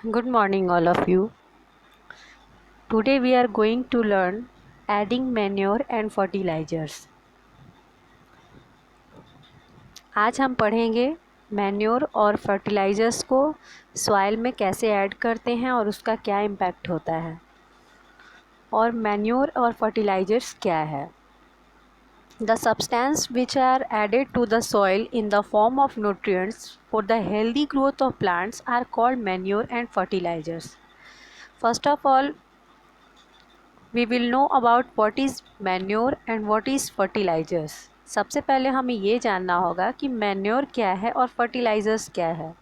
Good morning, all of you. Today we are going to learn adding manure and fertilizers. आज हम पढ़ेंगे manure और fertilisers को soil में कैसे ऐड करते हैं और उसका क्या इम्पैक्ट होता है। और मैन्योर और फर्टिलाइज़र्स क्या है? The substance which are added to the soil in the form of nutrients for the healthy growth of plants are called manure and fertilizers. First of all, we will know about what is manure and what is fertilizers. सबसे पहले हमें ये जानना होगा कि manure क्या है और फर्टिलाइज़र्स क्या है।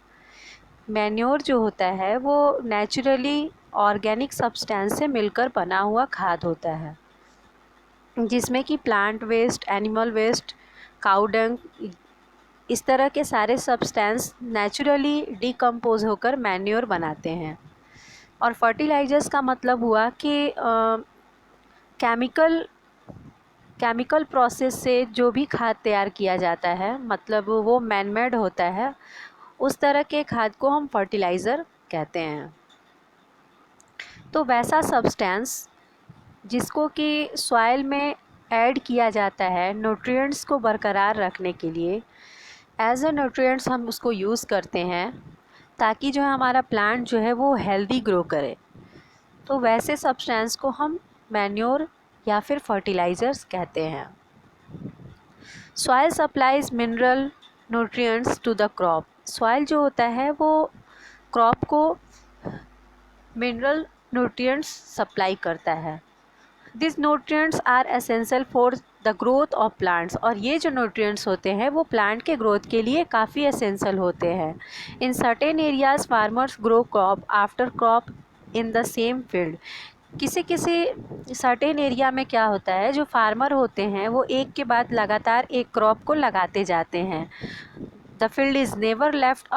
मैन्योर जो होता है वो नेचुरली ऑर्गेनिक सब्सटेंस से मिलकर बना हुआ खाद होता है, जिसमें कि प्लांट वेस्ट, एनिमल वेस्ट, काऊ डंग, इस तरह के सारे सब्सटेंस नेचुरली डिकम्पोज होकर मैन्योर बनाते हैं। और फर्टिलाइज़र्स का मतलब हुआ कि केमिकल प्रोसेस से जो भी खाद तैयार किया जाता है, मतलब वो मैनमेड होता है, उस तरह के खाद को हम फर्टिलाइज़र कहते हैं। तो वैसा सब्सटेंस जिसको कि सॉइल में ऐड किया जाता है न्यूट्रिएंट्स को बरकरार रखने के लिए, एज ए न्यूट्रिएंट्स हम उसको यूज़ करते हैं ताकि जो है हमारा प्लांट जो है वो हेल्दी ग्रो करे। तो वैसे सब्सटेंस को हम मैन्योर या फिर फर्टिलाइज़र्स कहते हैं। Soil supplies mineral nutrients to the crop. Soil जो होता है वो क्रॉप को मिनरल न्यूट्रिएंट्स सप्लाई करता है। This nutrients are essential for the growth of plants. और ये जो न्यूट्रिएंट्स होते हैं वो प्लांट के ग्रोथ के लिए काफ़ी एसेंशियल होते हैं। In certain areas farmers grow crop after crop in the same field. किसी किसी सर्टेन एरिया में क्या होता है, जो फार्मर होते हैं वो एक के बाद लगातार एक क्रॉप को लगाते जाते हैं। The field is never left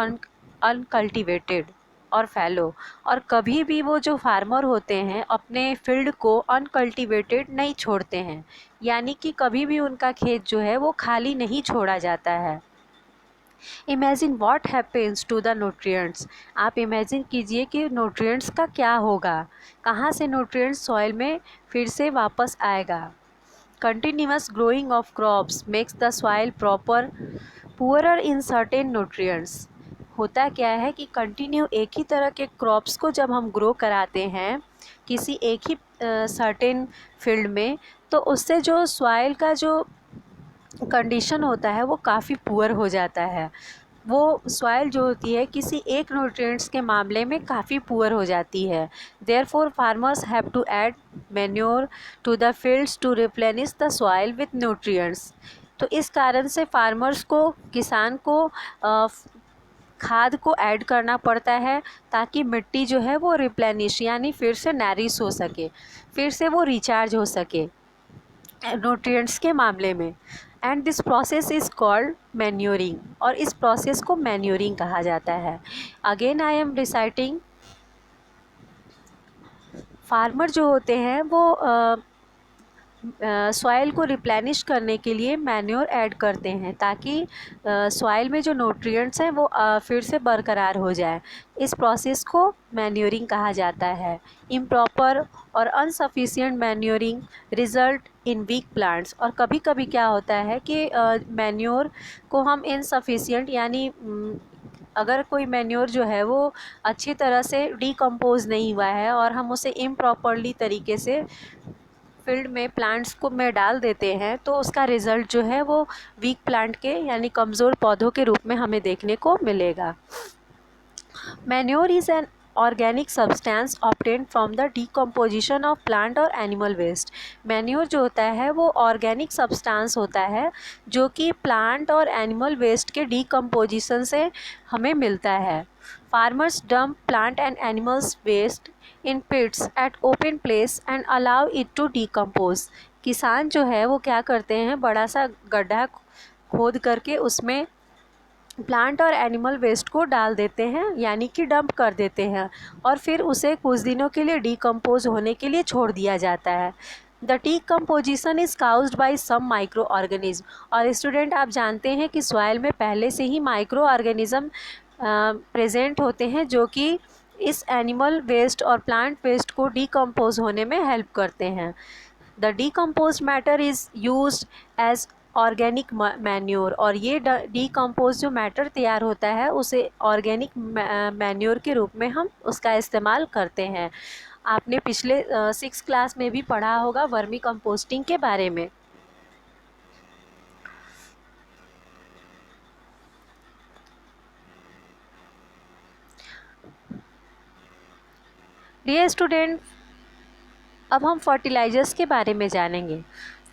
uncultivated और फैलो। और कभी भी वो जो फार्मर होते हैं अपने फील्ड को अनकल्टिवेटेड नहीं छोड़ते हैं, यानी कि कभी भी उनका खेत जो है वो खाली नहीं छोड़ा जाता है। Imagine what happens to the nutrients. आप इमेजिन कीजिए कि न्यूट्रिएंट्स का क्या होगा, कहाँ से न्यूट्रिएंट्स सॉइल में फिर से वापस आएगा। Continuous growing of crops makes the soil proper poorer in certain nutrients. होता क्या है कि कंटिन्यू एक ही तरह के क्रॉप्स को जब हम ग्रो कराते हैं किसी एक ही सर्टेन फील्ड में, तो उससे जो सॉइल का जो कंडीशन होता है वो काफ़ी पुअर हो जाता है। वो सॉइल जो होती है किसी एक न्यूट्रिएंट्स के मामले में काफ़ी पुअर हो जाती है। Therefore farmers have to add manure to the fields to replenish the soil with nutrients. तो इस कारण से फार्मर्स को, किसान को खाद को ऐड करना पड़ता है ताकि मिट्टी जो है वो रिप्लेनिश यानी फिर से नैरिश हो सके, फिर से वो रिचार्ज हो सके न्यूट्रिएंट्स के मामले में। And this process is called manuring. और इस प्रोसेस को मैन्योरिंग कहा जाता है। Again I am reciting. Farmer जो होते हैं वो सॉइल को रिप्लेनिश करने के लिए मैन्योर ऐड करते हैं ताकि सॉइल में जो न्यूट्रिएंट्स हैं वो फिर से बरकरार हो जाए। इस प्रोसेस को मैन्योरिंग कहा जाता है। इम्प्रॉपर और insufficient manuring result in weak plants. और कभी कभी क्या होता है कि मैन्योर को हम इनसफिशिएंट यानी अगर कोई मैन्योर जो है वो अच्छी तरह से डिकम्पोज नहीं हुआ है और हम उसे इम्प्रॉपरली तरीके से फील्ड में प्लांट्स को में डाल देते हैं, तो उसका रिज़ल्ट जो है वो वीक प्लांट के यानी कमज़ोर पौधों के रूप में हमें देखने को मिलेगा। Manure is an organic substance obtained from the decomposition of plant और एनिमल वेस्ट। मैन्योर जो होता है वो ऑर्गेनिक सब्सटेंस होता है जो कि प्लांट और एनिमल वेस्ट के डिकम्पोजिशन से हमें मिलता है। Farmers dump plant and animals waste in pits at open place and allow it to decompose. किसान जो है वो क्या करते हैं, बड़ा सा गड्ढा खोद करके उसमें प्लांट और एनिमल वेस्ट को डाल देते हैं, यानी कि डंप कर देते हैं, और फिर उसे कुछ दिनों के लिए डिकम्पोज होने के लिए छोड़ दिया जाता है। The decomposition is caused by some micro organism. और स्टूडेंट आप जानते हैं कि सॉइल में पहले से ही माइक्रो ऑर्गेनिज्म प्रेजेंट होते हैं जो कि इस एनिमल वेस्ट और प्लांट वेस्ट को डिकम्पोज होने में हेल्प करते हैं। The decomposed matter is used as organic manure, और ये डिकम्पोज जो मैटर तैयार होता है उसे ऑर्गेनिक मैन्योर के रूप में हम उसका इस्तेमाल करते हैं। आपने पिछले 6 क्लास में भी पढ़ा होगा वर्मी कंपोस्टिंग के बारे में। डियर स्टूडेंट, अब हम फर्टिलाइजर्स के बारे में जानेंगे।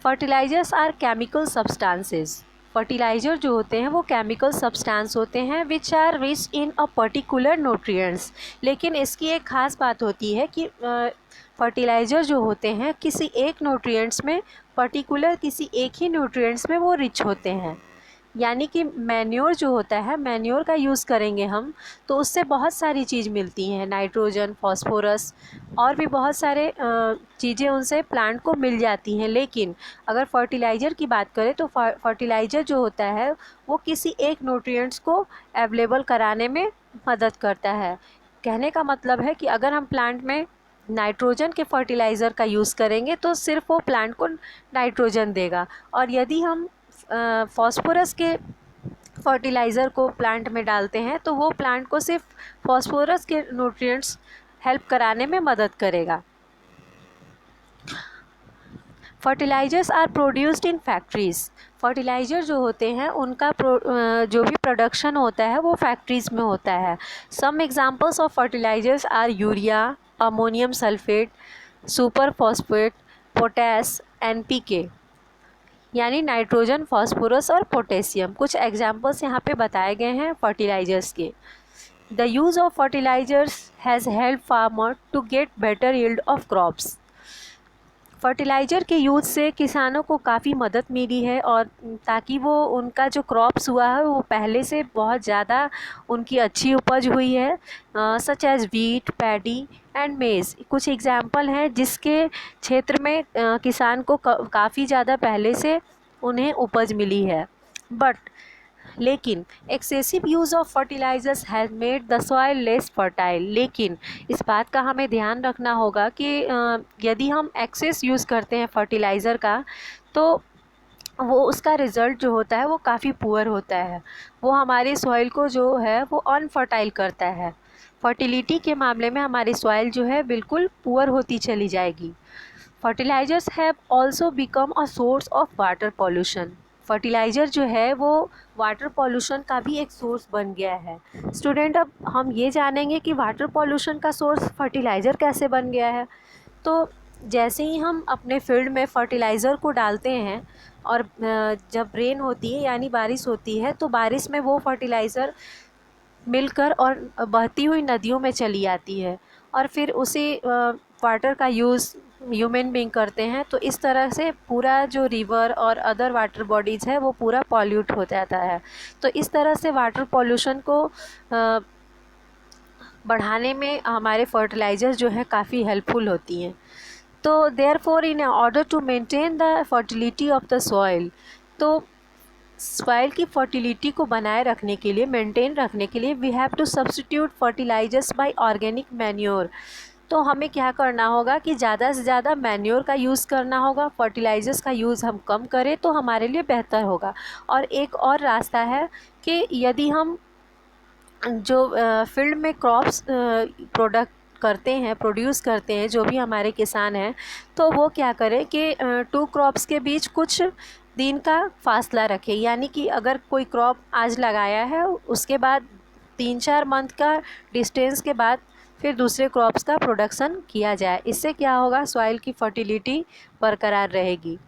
Fertilizers are chemical substances. Fertilizer जो होते हैं वो केमिकल सब्सटेंस होते हैं which are rich in a particular nutrients. लेकिन इसकी एक ख़ास बात होती है कि फर्टिलाइज़र जो होते हैं किसी एक न्यूट्रिएंट्स में, पर्टिकुलर किसी एक ही न्यूट्रिएंट्स में वो रिच होते हैं। यानी कि मैन्योर जो होता है, मैन्योर का यूज़ करेंगे हम तो उससे बहुत सारी चीज़ मिलती हैं, नाइट्रोजन, फॉस्फोरस और भी बहुत सारे चीज़ें उनसे प्लांट को मिल जाती हैं। लेकिन अगर फर्टिलाइज़र की बात करें तो फर्टिलाइज़र जो होता है वो किसी एक न्यूट्रिएंट्स को अवेलेबल कराने में मदद करता है। कहने का मतलब है कि अगर हम प्लांट में नाइट्रोजन के फर्टिलाइज़र का यूज़ करेंगे तो सिर्फ वो प्लांट को नाइट्रोजन देगा, और यदि हम फॉस्फोरस के फर्टिलाइज़र को प्लांट में डालते हैं तो वो प्लांट को सिर्फ फॉस्फोरस के न्यूट्रिएंट्स हेल्प कराने में मदद करेगा। Fertilizers are produced in factories. Fertilizer जो होते हैं उनका जो भी प्रोडक्शन होता है वो फैक्ट्रीज़ में होता है। Some examples of fertilizers are urea, ammonium sulphate, super phosphate, potash, NPK यानी नाइट्रोजन, फास्फोरस और पोटेशियम। कुछ एग्जाम्पल्स यहाँ पे बताए गए हैं फर्टिलाइज़र्स के। The use of fertilizers has help farmer to get better yield of crops. Fertilizer के यूज़ से किसानों को काफ़ी मदद मिली है, और ताकि वो उनका जो क्रॉप्स हुआ है वो पहले से बहुत ज़्यादा उनकी अच्छी उपज हुई है। Such as wheat, paddy and मेज़ कुछ एग्जाम्पल हैं जिसके क्षेत्र में किसान को काफ़ी ज़्यादा पहले से उन्हें उपज मिली है। लेकिन excessive use of fertilizers has made the soil less fertile. लेकिन इस बात का हमें ध्यान रखना होगा कि यदि हम एक्सेस यूज़ करते हैं फर्टिलाइज़र का तो वो उसका रिज़ल्ट जो होता है वो काफ़ी पुअर होता है। वो हमारे सॉइल को जो है वो अनफर्टाइल करता है। फर्टिलिटी के मामले में हमारी सॉइल जो है बिल्कुल पुअर होती चली जाएगी। Fertilizers have also become a source of water pollution. Fertilizer जो है वो वाटर पॉल्यूशन का भी एक सोर्स बन गया है। स्टूडेंट, अब हम ये जानेंगे कि वाटर पॉल्यूशन का सोर्स फर्टिलाइज़र कैसे बन गया है। तो जैसे ही हम अपने फील्ड में फर्टिलाइज़र को डालते हैं और जब रेन होती है यानी बारिश होती है तो बारिश में वो फर्टिलाइज़र मिलकर और बहती हुई नदियों में चली आती है, और फिर उसी वाटर का यूज़ ह्यूमन बीइंग करते हैं। तो इस तरह से पूरा जो रिवर और अदर वाटर बॉडीज़ है वो पूरा पॉल्यूट हो जाता है। तो इस तरह से वाटर पॉल्यूशन को बढ़ाने में हमारे फर्टिलाइज़र जो है काफ़ी हेल्पफुल होती हैं। तो therefore in order to maintain the fertility of the soil, तो सॉइल की फर्टिलिटी को बनाए रखने के लिए, मेंटेन रखने के लिए we have to substitute fertilizers by organic manure. तो हमें क्या करना होगा कि ज़्यादा से ज़्यादा मैन्योर का यूज़ करना होगा, फर्टिलाइजर्स का यूज़ हम कम करें तो हमारे लिए बेहतर होगा। और एक और रास्ता है कि यदि हम जो फील्ड में क्रॉप्स प्रोड्यूस करते हैं जो भी हमारे किसान हैं, तो वो क्या करें कि 2 क्रॉप्स के बीच कुछ दिन का फासला रखें। यानी कि अगर कोई क्रॉप आज लगाया है उसके बाद 3-4 मंथ का डिस्टेंस के बाद फिर दूसरे क्रॉप्स का प्रोडक्शन किया जाए। इससे क्या होगा, सॉइल की फर्टिलिटी बरकरार रहेगी।